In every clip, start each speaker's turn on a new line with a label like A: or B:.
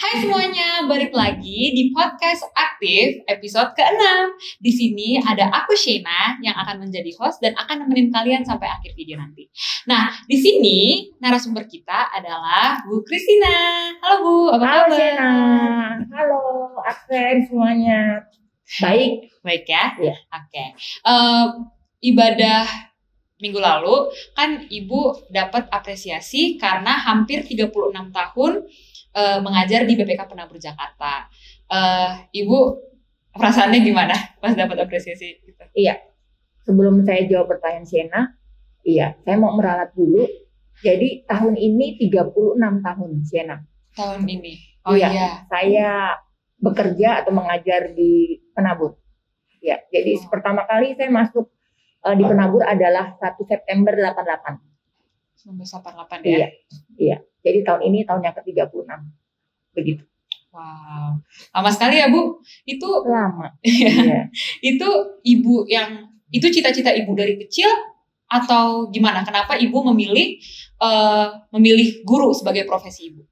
A: Hai semuanya, balik lagi di podcast aktif episode ke-6. Di sini ada aku Shena yang akan menjadi host dan akan nemenin kalian sampai akhir video nanti. Nah, di sini narasumber kita adalah Bu Christina. Halo Bu, apa kabar?
B: Halo Shena, halo Aksen semuanya.
A: Baik ya?
B: Iya.
A: Oke. Ibadah minggu lalu kan Ibu dapat apresiasi karena hampir 36 tahun mengajar di BPK Penabur Jakarta. Ibu perasaannya gimana pas dapat apresiasi gitu?
B: Iya, sebelum saya jawab pertanyaan Shena, saya mau meralat dulu. Jadi tahun ini 36 tahun Shena.
A: Tahun ini? Oh iya.
B: Saya bekerja atau mengajar di Penabur. Ya, jadi pertama kali saya masuk di Penabur adalah 1 September 88.
A: 1988 ya?
B: Iya. Jadi tahun ini tahun yang ke-36. Begitu.
A: Wow. Lama sekali ya, Bu? Itu
B: lama.
A: Iya. Itu cita-cita Ibu dari kecil atau gimana? Kenapa Ibu memilih guru sebagai profesi Ibu?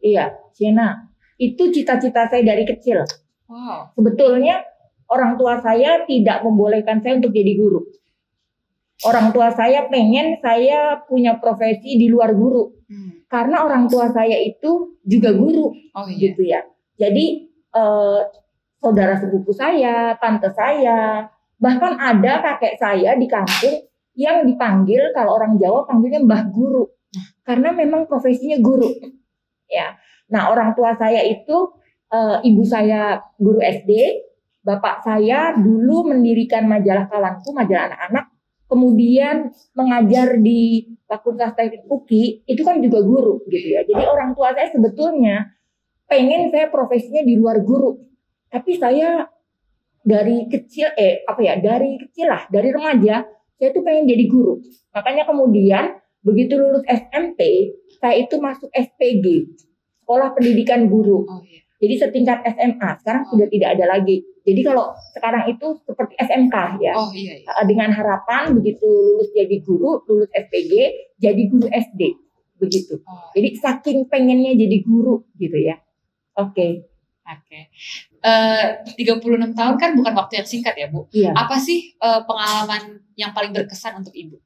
B: Iya, Shena. Itu cita-cita saya dari kecil.
A: Wow.
B: Sebetulnya orang tua saya tidak membolehkan saya untuk jadi guru. Orang tua saya pengen saya punya profesi di luar guru. Karena orang tua saya itu juga guru. Gitu ya. Jadi saudara sepupu saya, tante saya, bahkan ada kakek saya di kampung yang dipanggil, kalau orang Jawa panggilnya Mbah Guru. Karena memang profesinya guru. Ya. Nah, orang tua saya itu ibu saya guru SD, bapak saya dulu mendirikan majalah Kawanku, majalah anak-anak. Kemudian mengajar di Fakultas Teknik UKI, itu kan juga guru gitu ya. Jadi orang tua saya sebetulnya pengen saya profesinya di luar guru. Tapi saya dari kecil dari remaja saya tuh pengen jadi guru. Makanya kemudian begitu lulus SMP, saya itu masuk SPG, Sekolah Pendidikan Guru. Jadi setingkat SMA, sekarang sudah tidak ada lagi. Jadi kalau sekarang itu seperti SMK ya. Dengan harapan begitu lulus jadi guru, lulus SPG, jadi guru SD. Begitu. Jadi saking pengennya jadi guru gitu ya. Oke.
A: 36 tahun kan bukan waktu yang singkat ya, Bu.
B: Iya.
A: Apa sih pengalaman yang paling berkesan untuk Ibu?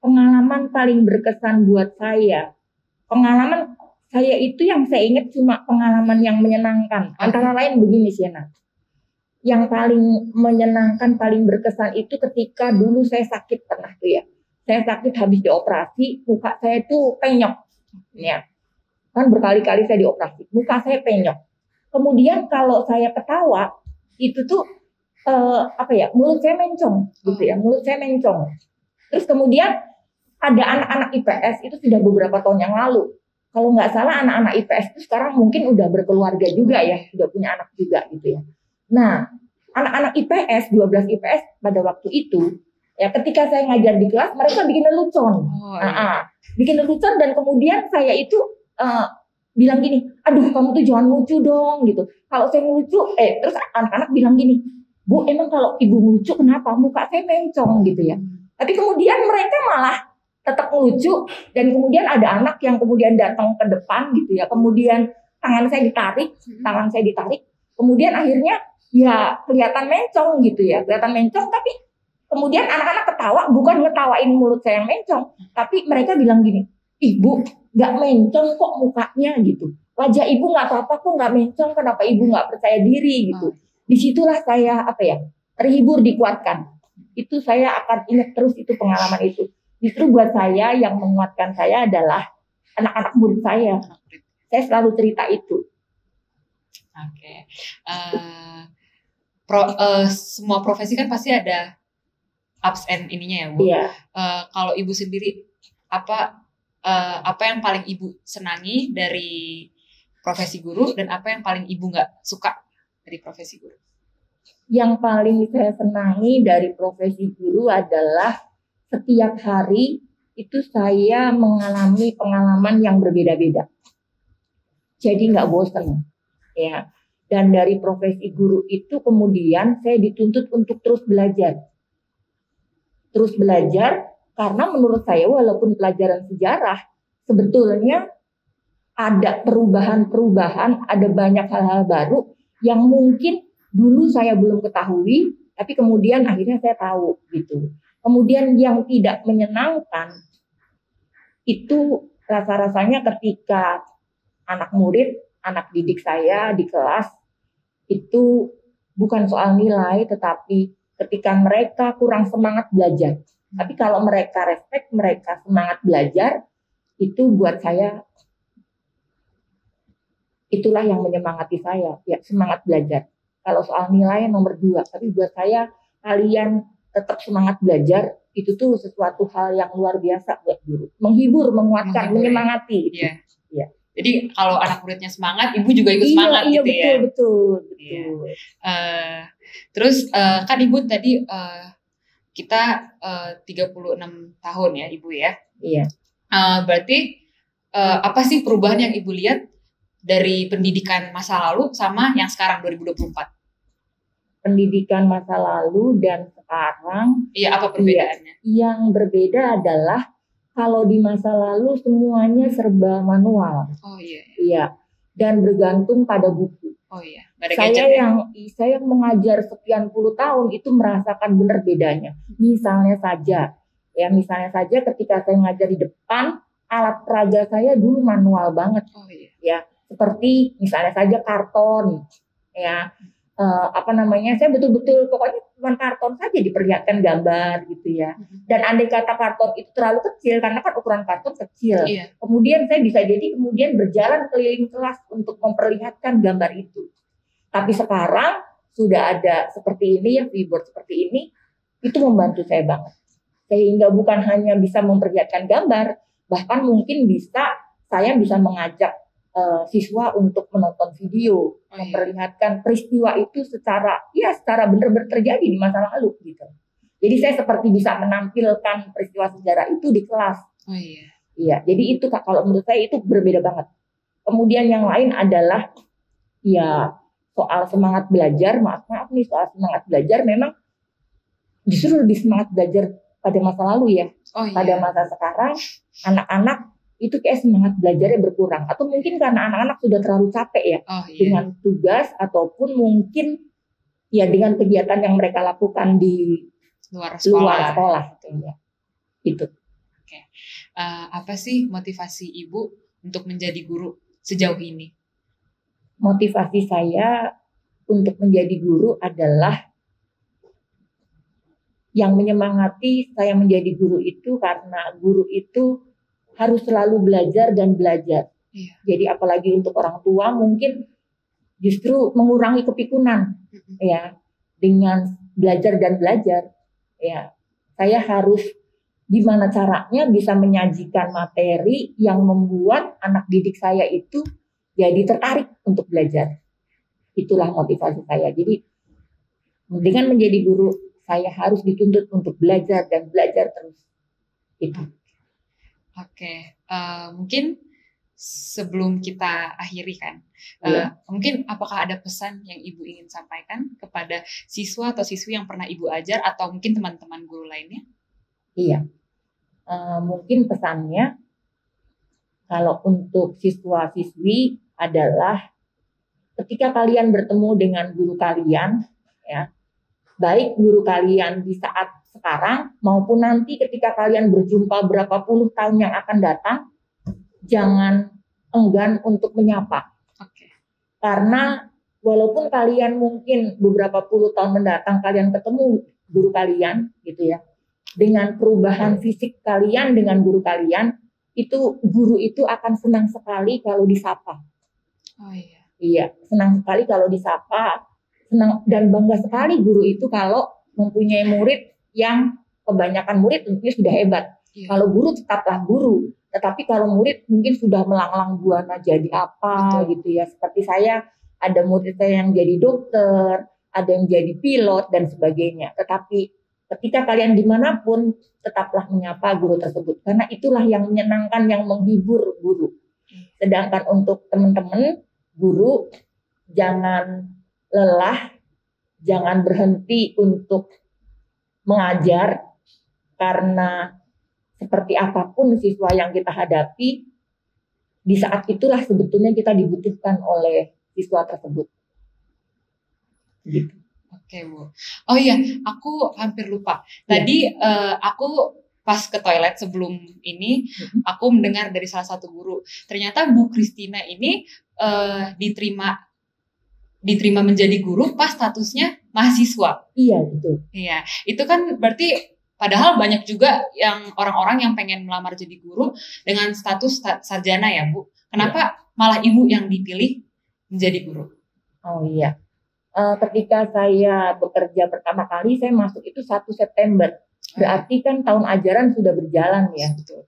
B: Pengalaman paling berkesan buat saya. Pengalaman saya itu yang saya ingat cuma pengalaman yang menyenangkan. Antara lain begini, Shena. Yang paling menyenangkan, paling berkesan itu ketika dulu saya sakit pernah tuh ya. Saya sakit habis dioperasi, muka saya tuh penyok. Ya. Kan berkali-kali saya dioperasi, muka saya penyok. Kemudian kalau saya ketawa, itu tuh mulut saya mencong gitu ya, mulut saya mencong. Terus kemudian ada anak-anak IPS itu sudah beberapa tahun yang lalu. Kalau nggak salah anak-anak IPS itu sekarang mungkin udah berkeluarga juga ya, sudah punya anak juga gitu ya. Nah, anak-anak IPS, 12 IPS pada waktu itu, ya ketika saya ngajar di kelas, mereka bikin lelucon. Bikin lelucon dan kemudian saya itu bilang gini, aduh kamu tuh jangan lucu dong gitu. Kalau saya lucu, terus anak-anak bilang gini, Bu emang kalau ibu lucu kenapa? Muka saya mencong gitu ya. Tapi kemudian mereka malah tetap lucu dan kemudian ada anak yang kemudian datang ke depan gitu ya. Kemudian tangan saya ditarik, kemudian akhirnya ya kelihatan mencong gitu ya, kelihatan mencong, tapi kemudian anak-anak ketawa, bukan ngetawain mulut saya yang mencong, tapi mereka bilang gini, ibu nggak mencong kok mukanya gitu, wajah ibu nggak apa-apa kok nggak mencong, kenapa ibu nggak percaya diri gitu. Disitulah saya terhibur, dikuatkan. Itu saya akan ingat terus itu pengalaman itu. Justru buat saya yang menguatkan saya adalah anak-anak murid saya. Saya selalu cerita itu.
A: Semua profesi kan pasti ada ups and ininya ya, Bu.
B: Iya.
A: Kalau Ibu sendiri apa yang paling Ibu senangi dari profesi guru dan apa yang paling Ibu nggak suka dari profesi guru?
B: Yang paling saya senangi dari profesi guru adalah setiap hari itu saya mengalami pengalaman yang berbeda-beda. Jadi nggak bosan, ya. Dan dari profesi guru itu kemudian saya dituntut untuk terus belajar. Terus belajar karena menurut saya walaupun pelajaran sejarah sebetulnya ada perubahan-perubahan, ada banyak hal-hal baru yang mungkin dulu saya belum ketahui, tapi kemudian akhirnya saya tahu gitu. Kemudian yang tidak menyenangkan itu rasa-rasanya ketika anak murid, anak didik saya di kelas itu bukan soal nilai, tetapi ketika mereka kurang semangat belajar. Tapi kalau mereka respect, mereka semangat belajar, itu buat saya itulah yang menyemangati saya, ya semangat belajar. Kalau soal nilai nomor 2, tapi buat saya kalian tetap semangat belajar itu tuh sesuatu hal yang luar biasa buat guru. Menghibur, menguatkan, menyemangati.
A: Iya.
B: Ya.
A: Jadi kalau anak muridnya semangat, ibu juga ikut semangat
B: iya,
A: gitu
B: betul,
A: ya.
B: Betul.
A: Terus kan ibu tadi kita 36 tahun ya ibu ya.
B: Iya.
A: Berarti apa sih perubahan yang ibu lihat dari pendidikan masa lalu sama yang sekarang 2024?
B: Pendidikan masa lalu dan sekarang.
A: Iya, apa perbedaannya?
B: Iya, yang berbeda adalah kalau di masa lalu semuanya serba manual.
A: Oh iya.
B: Iya. Dan bergantung pada buku.
A: Oh iya. Saya
B: yang mengajar sekian puluh tahun itu merasakan benar bedanya. Misalnya saja ketika saya ngajar di depan, alat peraga saya dulu manual banget.
A: Oh iya.
B: Ya, seperti misalnya saja karton, ya. Saya betul-betul pokoknya cuma karton saja diperlihatkan gambar gitu ya. Dan andai kata karton itu terlalu kecil karena kan ukuran karton kecil.
A: Iya.
B: Kemudian saya bisa jadi berjalan keliling kelas untuk memperlihatkan gambar itu. Tapi sekarang sudah ada seperti ini ya, keyboard seperti ini, itu membantu saya banget. Sehingga bukan hanya bisa memperlihatkan gambar, bahkan mungkin saya bisa mengajak siswa untuk menonton video, memperlihatkan peristiwa itu secara benar-benar terjadi di masa lalu gitu. Jadi saya seperti bisa menampilkan peristiwa sejarah itu di kelas.
A: Oh iya.
B: Iya, jadi itu kalau menurut saya itu berbeda banget. Kemudian yang lain adalah ya soal semangat belajar, maaf nih soal semangat belajar memang justru lebih semangat belajar pada masa lalu ya.
A: Oh iya.
B: Pada masa sekarang anak-anak itu kayak semangat belajarnya berkurang, atau mungkin karena anak-anak sudah terlalu capek ya dengan tugas ataupun mungkin ya dengan kegiatan yang mereka lakukan di luar sekolah. Ya. Itu.
A: Oke. Apa sih motivasi ibu untuk menjadi guru sejauh ini?
B: Motivasi saya untuk menjadi guru adalah yang menyemangati saya menjadi guru itu karena guru itu harus selalu belajar dan belajar.
A: Iya.
B: Jadi apalagi untuk orang tua mungkin justru mengurangi kepikunan ya dengan belajar dan belajar. Ya, saya harus gimana caranya bisa menyajikan materi yang membuat anak didik saya itu jadi tertarik untuk belajar. Itulah motivasi saya. Jadi dengan menjadi guru saya harus dituntut untuk belajar dan belajar terus. Itu.
A: Oke, mungkin sebelum kita akhiri kan, mungkin apakah ada pesan yang ibu ingin sampaikan kepada siswa atau siswi yang pernah ibu ajar atau mungkin teman-teman guru lainnya?
B: Iya, mungkin pesannya kalau untuk siswa-siswi adalah ketika kalian bertemu dengan guru kalian, ya, baik guru kalian di saat sekarang maupun nanti ketika kalian berjumpa berapa puluh tahun yang akan datang, jangan enggan untuk menyapa. Karena walaupun kalian mungkin beberapa puluh tahun mendatang kalian ketemu guru kalian gitu ya, dengan perubahan fisik kalian dengan guru kalian, itu guru itu akan senang sekali kalau disapa.
A: Oh iya.
B: Iya, senang sekali kalau disapa, senang dan bangga sekali guru itu kalau mempunyai murid yang kebanyakan murid tentunya sudah hebat. Iya. Kalau guru tetaplah guru, tetapi kalau murid mungkin sudah melanglang buana jadi apa. Betul. Gitu ya. Seperti saya ada murid saya yang jadi dokter, ada yang jadi pilot dan sebagainya. Tetapi ketika kalian dimanapun tetaplah menyapa guru tersebut karena itulah yang menyenangkan, yang menghibur guru. Sedangkan untuk teman-teman guru jangan lelah, jangan berhenti untuk mengajar karena seperti apapun siswa yang kita hadapi, di saat itulah sebetulnya kita dibutuhkan oleh siswa tersebut. Gitu.
A: Oke, Bu. Oh iya, aku hampir lupa. Tadi aku pas ke toilet sebelum ini, aku mendengar dari salah satu guru. Ternyata Bu Christina ini diterima menjadi guru pas statusnya mahasiswa.
B: Iya, betul.
A: Iya, itu kan berarti padahal banyak juga yang orang-orang yang pengen melamar jadi guru dengan status sarjana ya, Bu. Kenapa malah Ibu yang dipilih menjadi guru?
B: Oh iya. Ketika saya bekerja pertama kali, saya masuk itu 1 September. Berarti kan tahun ajaran sudah berjalan ya.
A: Betul.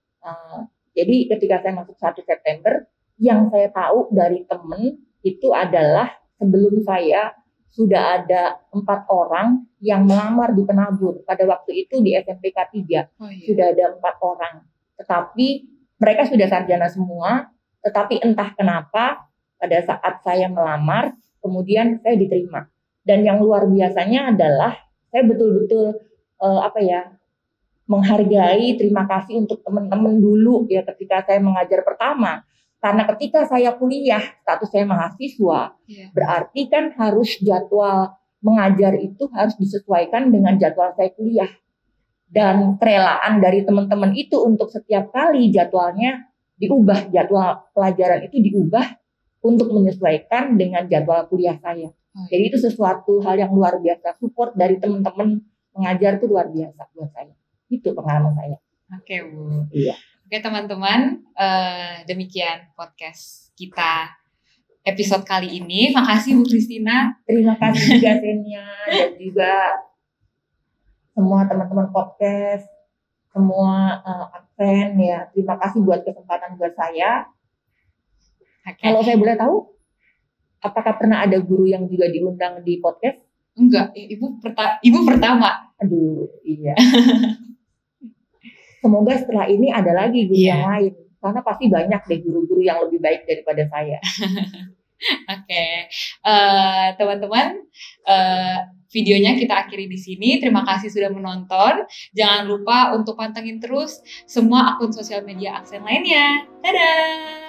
B: Jadi ketika saya masuk 1 September, yang saya tahu dari temen itu adalah sebelum saya sudah ada 4 orang yang melamar di penabur. Pada waktu itu di SMPK 3 sudah ada 4 orang. Tetapi mereka sudah sarjana semua, tetapi entah kenapa pada saat saya melamar, kemudian saya diterima. Dan yang luar biasanya adalah saya betul-betul menghargai, terima kasih untuk teman-teman dulu ya ketika saya mengajar pertama. Karena ketika saya kuliah, status saya mahasiswa, berarti kan harus jadwal mengajar itu harus disesuaikan dengan jadwal saya kuliah. Dan kerelaan dari teman-teman itu untuk setiap kali jadwalnya diubah, jadwal pelajaran itu diubah untuk menyesuaikan dengan jadwal kuliah saya. Jadi itu sesuatu hal yang luar biasa. Support dari teman-teman mengajar itu luar biasa buat saya. Itu pengalaman saya.
A: Oke, Bu.
B: Iya.
A: Oke, teman-teman, demikian podcast kita episode kali ini. Makasih Bu Christina.
B: Terima kasih juga Senia dan juga semua teman-teman podcast, semua absen ya. Terima kasih buat kesempatan buat saya.
A: Okay.
B: Kalau saya boleh tahu, apakah pernah ada guru yang juga diundang di podcast?
A: Enggak, Ibu pertama.
B: Aduh, iya. Semoga setelah ini ada lagi guru yang lain. Karena pasti banyak deh guru-guru yang lebih baik daripada saya.
A: Oke. Teman-teman, videonya kita akhiri di sini. Terima kasih sudah menonton. Jangan lupa untuk pantengin terus semua akun sosial media Aksen lainnya. Dadah!